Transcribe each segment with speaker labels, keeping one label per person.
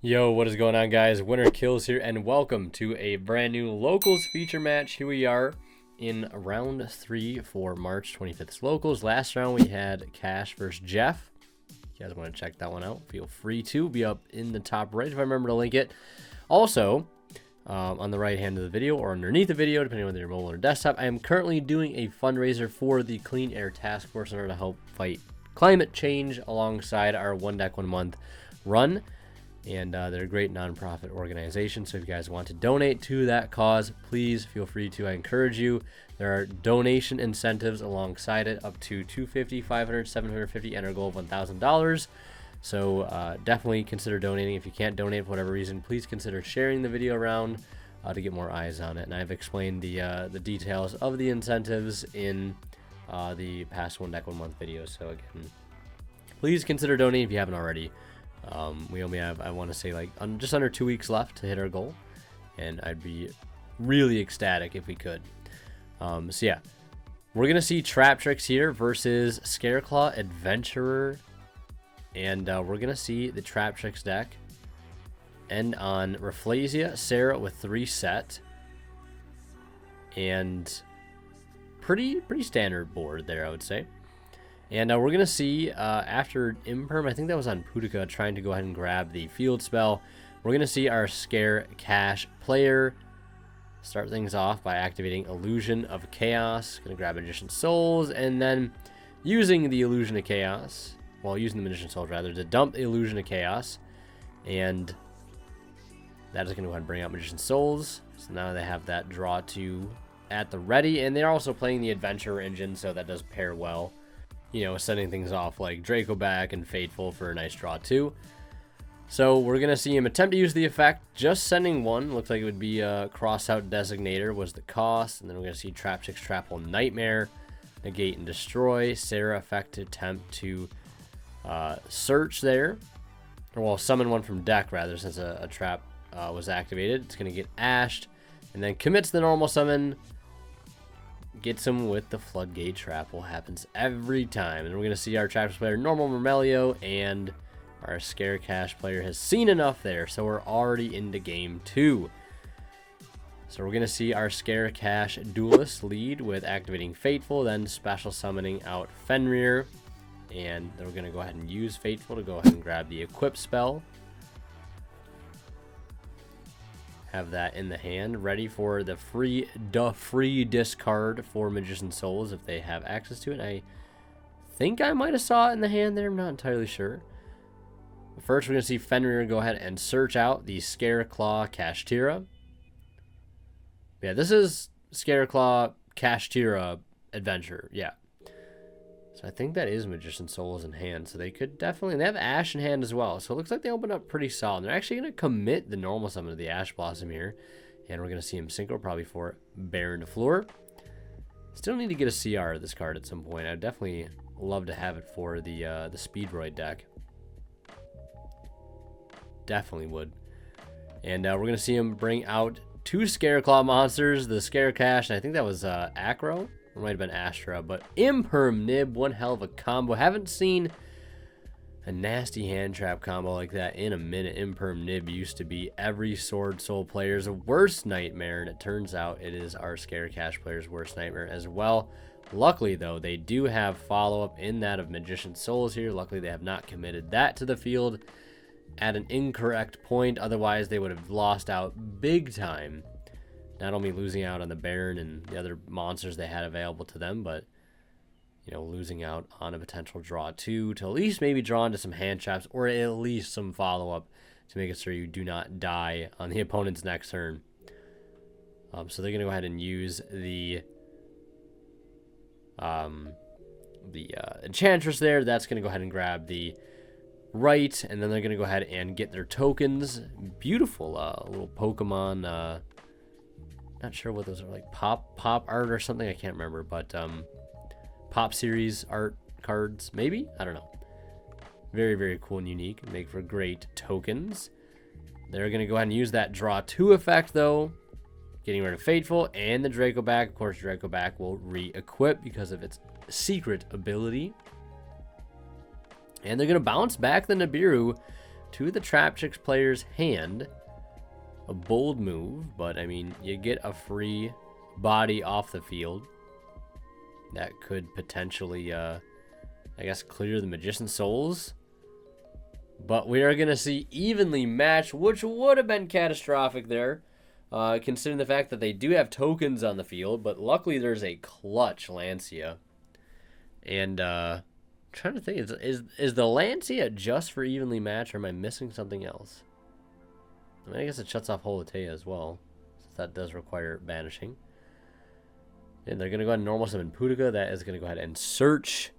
Speaker 1: Yo, what is going on, guys? Winner Kills here, and welcome to a brand new locals feature match. Here we are in round 3 for March 25th locals. Last round we had Cash versus Jeff. If you guys want to check that one out, feel free to. Be up in the top right if I remember to link it. Also, on the right hand of the video or underneath the video, depending on whether you're mobile or desktop, I am currently doing a fundraiser for the Clean Air Task Force in order to help fight climate change alongside our One Deck 1 Month run. And they're a great nonprofit organization, so if you guys want to donate to that cause, please feel free to. I encourage you. There are donation incentives alongside it, up to $250, $500, $750, and our goal of $1,000. So definitely consider donating. If you can't donate for whatever reason, please consider sharing the video around to get more eyes on it. And I've explained the details of the incentives in the past One Deck 1 Month videos. So again, please consider donating if you haven't already. We only have, I want to say, like just under 2 weeks left to hit our goal, and I'd be really ecstatic if we could. So yeah, we're gonna see Traptrix here versus Scareclaw Adventurer, and we're gonna see the Traptrix deck end on Rafflesia, Sarah with 3 set, and pretty standard board there, I would say. And we're going to see, after Imperm, I think that was on Pudica, trying to go ahead and grab the field spell. We're going to see our Scare Cash player start things off by activating Illusion of Chaos. Going to grab Magician's Souls, and then using the Illusion of Chaos, well, using the Magician's Souls, rather, to dump the Illusion of Chaos. And that is going to go ahead and bring out Magician's Souls. So now they have that draw 2 at the ready. And they're also playing the Adventurer engine, so that does pair well. You know, sending things off like Draco back and Fateful for a nice draw too. So we're going to see him attempt to use the effect, just sending one. Looks like it would be a Crossout Designator was the cost. And then we're going to see Traptrix Trapple Nightmare, negate and destroy. Sarah effect to attempt to search there. Or well, summon one from deck rather, since a trap was activated. It's going to get ashed and then commits the normal summon. Gets him with the Floodgate Trapple. Happens every time. And we're going to see our Traptrix player, normal Mermelio, and our Scare Cash player has seen enough there. So we're already into game 2. So we're going to see our Scare Cash duelist lead with activating Fateful, then special summoning out Fenrir. And then we're going to go ahead and use Fateful to go ahead and grab the Equip spell. Have that in the hand, ready for the free discard for Magician's Souls if they have access to it. I think I might have saw it in the hand there. I'm not entirely sure. But first, we're going to see Fenrir go ahead and search out the Scareclaw Kashtira. Yeah, this is Scareclaw Kashtira Adventure. Yeah. So I think that is Magician's Souls in hand. So they could definitely... They have Ash in hand as well. So it looks like they open up pretty solid. They're actually going to commit the normal summon of the Ash Blossom here. And we're going to see him synchro probably for Baron to Floor. Still need to get a CR of this card at some point. I'd definitely love to have it for the Speedroid deck. Definitely would. And we're going to see him bring out 2 Scareclaw monsters. The Scare Cash, and I think that was Acro. It might have been Astra, but Imperm Nib, one hell of a combo. Haven't seen a nasty hand trap combo like that in a minute. Imperm Nib used to be every Sword Soul player's worst nightmare, and it turns out it is our Scare Cash player's worst nightmare as well. Luckily, though, they do have follow-up in that of Magician's Souls here. Luckily, they have not committed that to the field at an incorrect point. Otherwise, they would have lost out big time. Not only losing out on the Baron and the other monsters they had available to them, but, you know, losing out on a potential draw 2 to at least maybe draw into some hand traps or at least some follow-up to make it sure you do not die on the opponent's next turn. So they're going to go ahead and use the Enchantress there. That's going to go ahead and grab the right, and then they're going to go ahead and get their tokens. Beautiful little Pokemon... not sure what those are, like pop art or something. I can't remember, but pop series art cards, maybe? I don't know. Very cool and unique. Make for great tokens. They're going to go ahead and use that draw 2 effect, though. Getting rid of Fateful and the Draco back. Of course, Draco back will re-equip because of its secret ability. And they're going to bounce back the Nibiru to the Traptrix player's hand. A bold move, but I mean, you get a free body off the field. That could potentially, I guess, clear the Magician's Souls. But we are going to see evenly matched, which would have been catastrophic there. Considering the fact that they do have tokens on the field, but luckily there's a clutch Lancia. And I'm trying to think, is the Lancia just for evenly matched, or am I missing something else? I mean, I guess it shuts off Holotea as well, since that does require banishing. And they're gonna go ahead and normal summon Pudica. That is gonna go ahead and search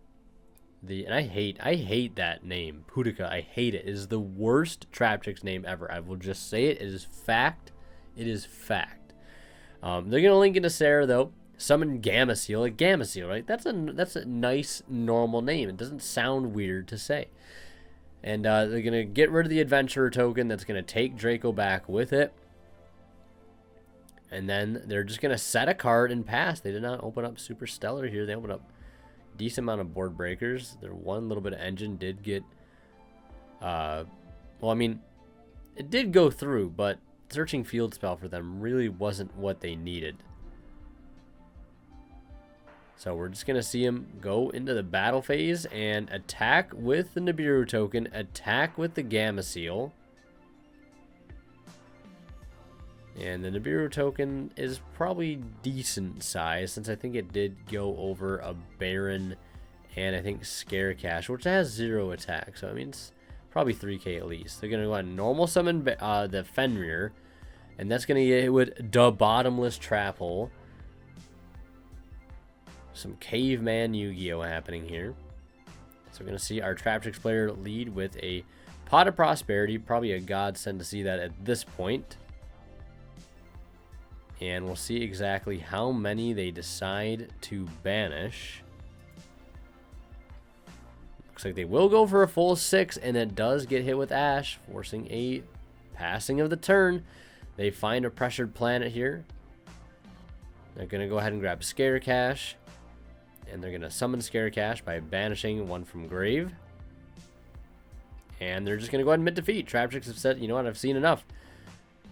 Speaker 1: the. And I hate that name, Pudica. I hate it. It is the worst Traptrix name ever. I will just say it. It is fact. It is fact. They're gonna link into Sarah though. Summon Gamma Seal, like Gamma Seal, right? That's a nice normal name. It doesn't sound weird to say. And they're gonna get rid of the Adventurer token. That's gonna take Draco back with it. And then they're just gonna set a card and pass. They did not open up Super Stellar here. They opened up a decent amount of board breakers. Their one little bit of engine did get, well, I mean, it did go through, but searching field spell for them really wasn't what they needed. So we're just going to see him go into the battle phase and attack with the Nibiru token, attack with the Gamma Seal. And the Nibiru token is probably decent size, since I think it did go over a Baron and I think Scareclaw, which has 0 attack. So I mean, it's probably 3k at least. They're going to go ahead and normal summon the Fenrir, and that's going to get hit with the Bottomless Trap Hole. Some caveman Yu-Gi-Oh happening here. So we're going to see our Traptrix player lead with a Pot of Prosperity. Probably a godsend to see that at this point. And we'll see exactly how many they decide to banish. Looks like they will go for a full 6, and it does get hit with Ash, forcing a passing of the turn. They find a pressured planet here. They're going to go ahead and grab Scareclaw. And they're going to summon Scareclaw by banishing one from grave. And they're just going to go ahead and mid-defeat. Traptrix have said, you know what, I've seen enough.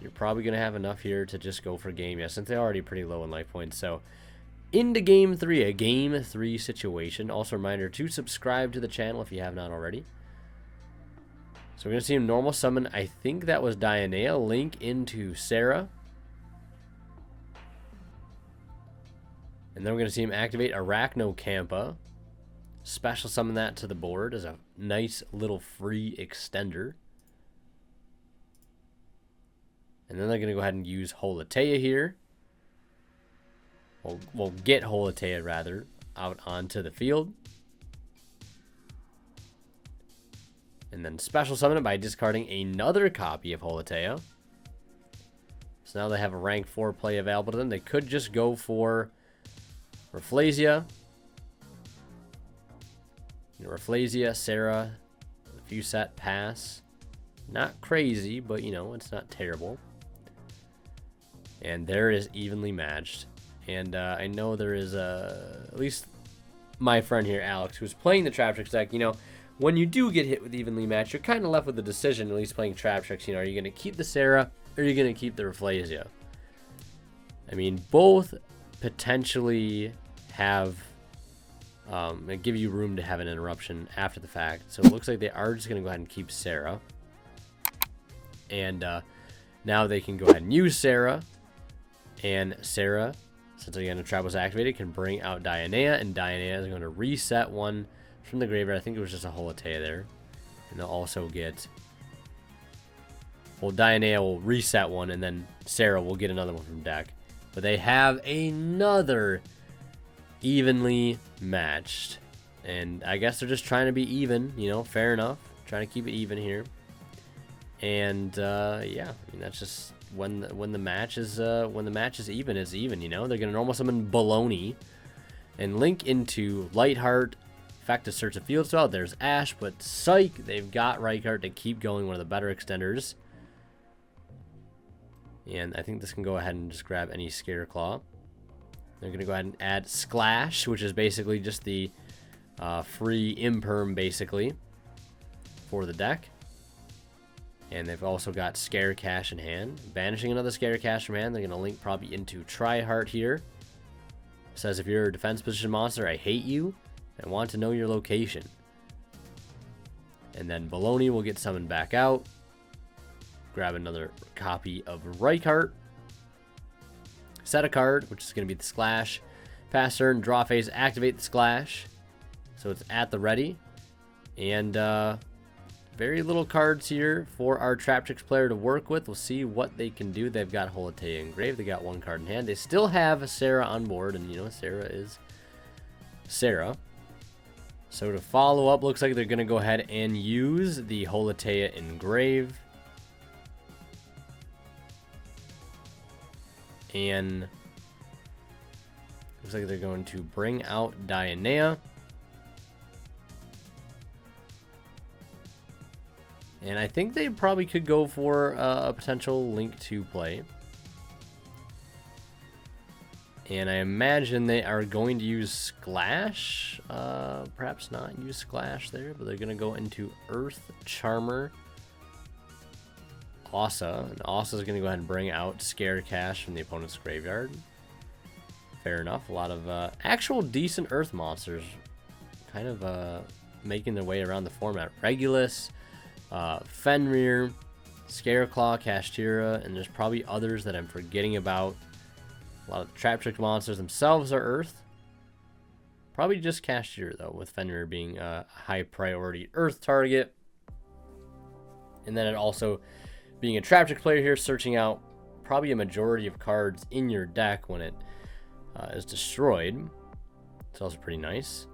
Speaker 1: You're probably going to have enough here to just go for game. Yeah, since they're already pretty low in life points. So, into game 3, a game 3 situation. Also, a reminder to subscribe to the channel if you have not already. So, we're going to see him normal summon. I think that was Dionea. Link into Sarah. And then we're going to see him activate Arachnocampa. Special summon that to the board as a nice little free extender. And then they're going to go ahead and use Holotea here. We'll get Holotea, rather, out onto the field. And then special summon it by discarding another copy of Holotea. So now they have a rank 4 play available to them. They could just go for Rafflesia. Rafflesia, Sarah, a few set pass. Not crazy, but you know, it's not terrible. And there is evenly matched. And I know there is at least my friend here, Alex, who's playing the Traptrix deck. You know, when you do get hit with evenly matched, you're kind of left with the decision, at least playing Traptrix. You know, are you going to keep the Sarah or are you going to keep the Rafflesia? I mean, both potentially have give you room to have an interruption after the fact. So it looks like they are just going to go ahead and keep Sarah. And now they can go ahead and use Sarah. And Sarah, since again the trap was activated, can bring out Dionea. And Dionea is going to reset one from the graveyard. I think it was just a Holotea there. And they'll also get... well, Dionea will reset one, and then Sarah will get another one from deck. But they have another evenly matched. And I guess they're just trying to be even, you know, fair enough. Trying to keep it even here. And yeah, I mean, that's just when the match is even, you know. They're gonna normal summon Baloney and link into Lightheart. Fact to search the field spell. There's Ash, but psych, they've got Reichart to keep going, one of the better extenders. And I think this can go ahead and just grab any Scareclaw. They're going to go ahead and add Splash, which is basically just the free imperm, basically, for the deck. And they've also got Scare Cash in hand. Banishing another Scare Cash from hand. They're going to link probably into Tryhard here. Says, if you're a defense position monster, I hate you. I want to know your location. And then Baloney will get summoned back out. Grab another copy of Reichart. Set a card, which is going to be the Splash. Pass turn, draw phase, activate the Splash. So it's at the ready. And very little cards here for our Traptrix player to work with. We'll see what they can do. They've got Holotea engraved. They got one card in hand. They still have Sarah on board, and you know, Sarah is Sarah. So to follow up, looks like they're going to go ahead and use the Holotea engrave. And looks like they're going to bring out Dianea. And I think they probably could go for a potential Link 2 play. And I imagine they are going to use Splash. Perhaps not use Splash there, but they're going to go into Earth Charmer. Asa. And Asa is going to go ahead and bring out Scare Cash from the opponent's graveyard. Fair enough. A lot of actual decent Earth monsters kind of making their way around the format. Regulus. Fenrir, Scareclaw, Kashtira, and there's probably others that I'm forgetting about. A lot of the Traptrix monsters themselves are Earth. Probably just Kashtira, though, with Fenrir being a high priority Earth target. And then it also being a Traptrix player here, searching out probably a majority of cards in your deck when it is destroyed. It's also pretty nice.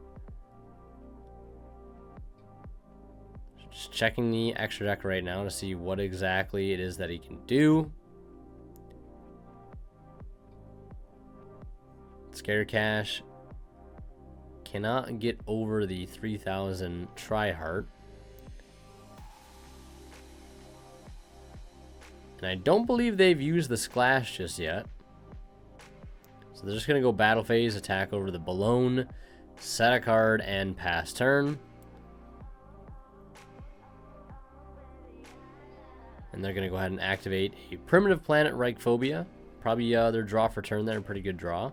Speaker 1: Just checking the extra deck right now to see what exactly it is that he can do. Scare Cash cannot get over the 3000 Tryhard. And I don't believe they've used the Splash just yet. So they're just going to go battle phase, attack over the Balloon, set a card, and pass turn. And they're going to go ahead and activate a Primitive Planet Reichphobia. Probably their draw for turn there, a pretty good draw.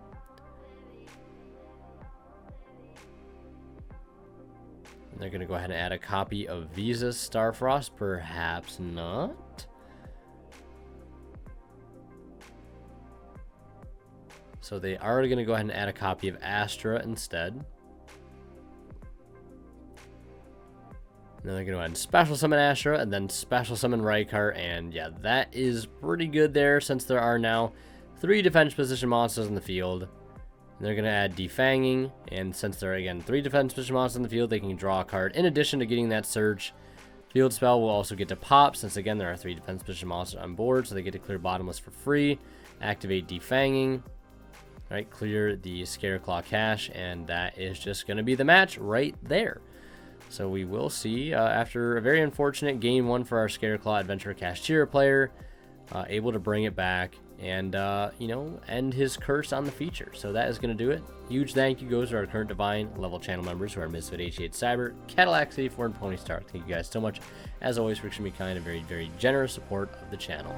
Speaker 1: And they're going to go ahead and add a copy of Visa's Starfrost. Perhaps not. So they are going to go ahead and add a copy of Astra instead. And then they're going to go ahead and special summon Astra and then special summon Reichart. And yeah, that is pretty good there since there are now 3 defense position monsters in the field. And they're going to add Defanging. And since there are, again, 3 defense position monsters in the field, they can draw a card. In addition to getting that Surge, Field Spell will also get to pop. Since, again, there are 3 defense position monsters on board. So they get to clear Bottomless for free. Activate Defanging. All right, clear the Scareclaw Cache. And that is just going to be the match right there. So we will see, after a very unfortunate game 1 for our Scareclaw Adventure Kashtira player, able to bring it back and, you know, end his curse on the feature. So that is going to do it. Huge thank you goes to our current Divine level channel members who are Misfit 88 Cyber, Cadillac 84, and Pony Star. Thank you guys so much, as always, for extremely kind and very, very generous support of the channel.